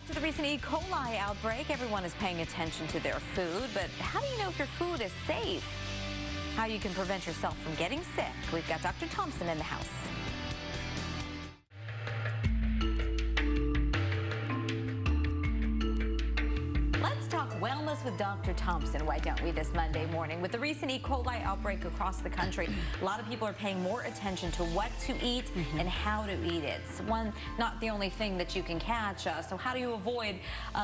After the recent E. coli outbreak, everyone is paying attention to their food, but how do you know if your food is safe? How you can prevent yourself from getting sick? We've got Dr. Thompson in the house. Let's talk wellness with Dr. Thompson, why don't we, this Monday morning? With the recent E. coli outbreak across the country, a lot of people are paying more attention to what to eat and how to eat it. It's not the only thing that you can catch. So how do you avoid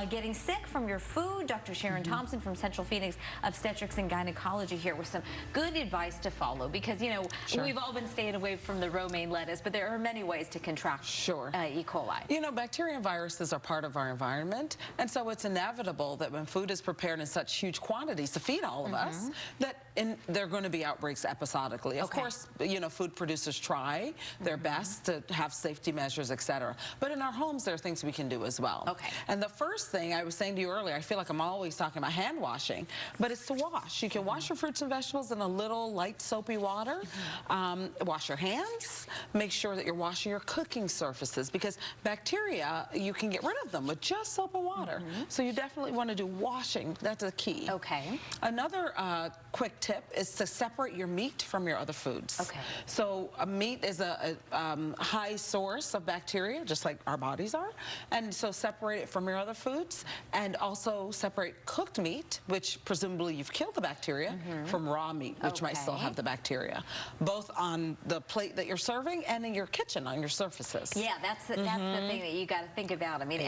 getting sick from your food? Dr. Sharon Thompson from Central Phoenix Obstetrics and Gynecology here with some good advice to follow, because, you know, we've all been staying away from the romaine lettuce, but there are many ways to contract E. coli. You know, bacteria and viruses are part of our environment, and so it's inevitable that when food is prepared in such huge quantities to feed all of us, that there are going to be outbreaks episodically. Of course, you know, food producers try their best to have safety measures, etc. But in our homes, there are things we can do as well. And the first thing I was saying to you earlier, I feel like I'm always talking about hand washing, but it's to wash. You can wash your fruits and vegetables in a little light soapy water. Wash your hands. Make sure that you're washing your cooking surfaces, because bacteria, you can get rid of them with just soap and water. So you definitely want to do washing. That's a key. Another quick tip is to separate your meat from your other foods. So meat is a high source of bacteria, just like our bodies are, and so separate it from your other foods, and also separate cooked meat, which presumably you've killed the bacteria, from raw meat, which might still have the bacteria, both on the plate that you're serving and in your kitchen on your surfaces. Yeah, that's the thing that you got to think about. I mean,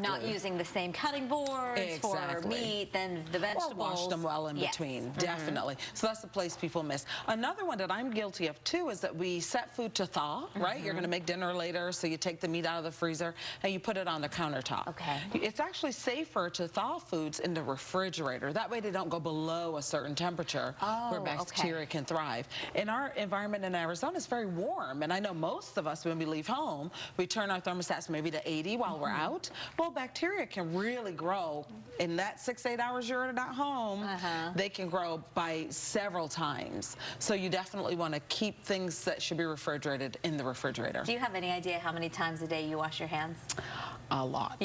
not using the same cutting boards for meat than the vegetables. Or wash them well in between, definitely. So that's the place people miss. Another one that I'm guilty of too is that we set food to thaw, right? You're going to make dinner later, so you take the meat out of the freezer and you put it on the countertop. It's actually safer to thaw foods in the refrigerator. That way they don't go below a certain temperature where bacteria can thrive. In our environment in Arizona, it's very warm, and I know most of us, when we leave home, we turn our thermostats maybe to 80 while we're out. Well, bacteria can really grow in that 6-8 hours you're not home. They can grow by several times. So you definitely want to keep things that should be refrigerated in the refrigerator. Do you have any idea how many times a day you wash your hands? A lot.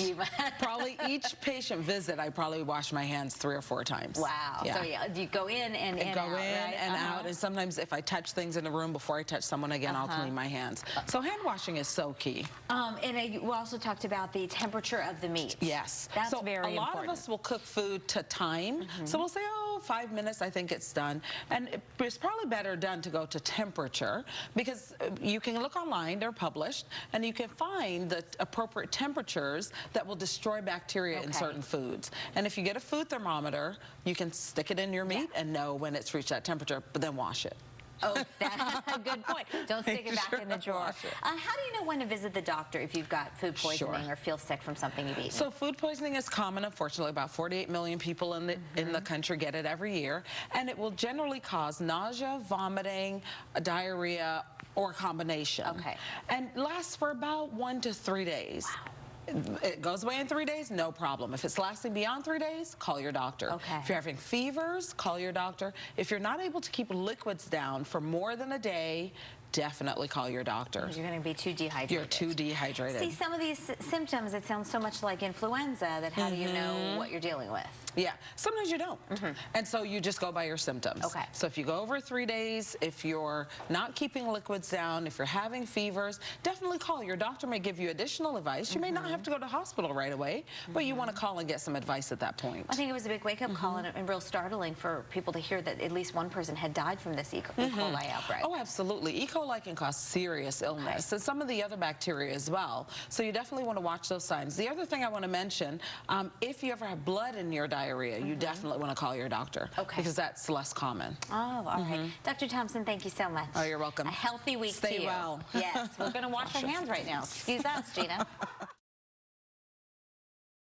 Probably each patient visit, I probably wash my hands 3 or 4 times. Wow. So you go in and out, and sometimes if I touch things in the room before I touch someone again, I'll clean my hands. So hand washing is so key. And you also talked about the temperature of the meat. Yes. That's very important. A lot of us will cook food to time. So we'll say, oh, 5 minutes, I think it's done. And it's probably better done to go to temperature, because you can look online, they're published, and you can find the appropriate temperatures that will destroy bacteria in certain foods. And if you get a food thermometer, you can stick it in your meat and know when it's reached that temperature, but then wash it. Oh, that's a good point. Don't stick it back in the drawer. How do you know when to visit the doctor if you've got food poisoning or feel sick from something you've eaten? So food poisoning is common, unfortunately. About 48 million people in the country get it every year, and it will generally cause nausea, vomiting, diarrhea, or a combination. And lasts for about 1 to 3 days. It goes away in 3 days, no problem. If it's lasting beyond 3 days, call your doctor. If you're having fevers, call your doctor. If you're not able to keep liquids down for more than a day, definitely call your doctor. You're going to be too dehydrated. You're too dehydrated. See, some of these symptoms, it sounds so much like influenza, that how do you know what you're dealing with? Yeah, sometimes you don't. And so you just go by your symptoms. So if you go over 3 days, if you're not keeping liquids down, if you're having fevers, definitely call. Your doctor may give you additional advice. You may not have to go to hospital right away, but you want to call and get some advice at that point. I think it was a big wake-up call and real startling for people to hear that at least one person had died from this E. coli outbreak. Oh, absolutely. E. coli can cause serious illness, and some of the other bacteria as well. So you definitely want to watch those signs. The other thing I want to mention, if you ever have blood in your diarrhea, you definitely want to call your doctor, because that's less common. Oh, all right. Dr. Thompson, thank you so much. Oh, you're welcome. A healthy week to you. Stay well. Yes, we're going to wash our hands right now. Excuse us, Gina.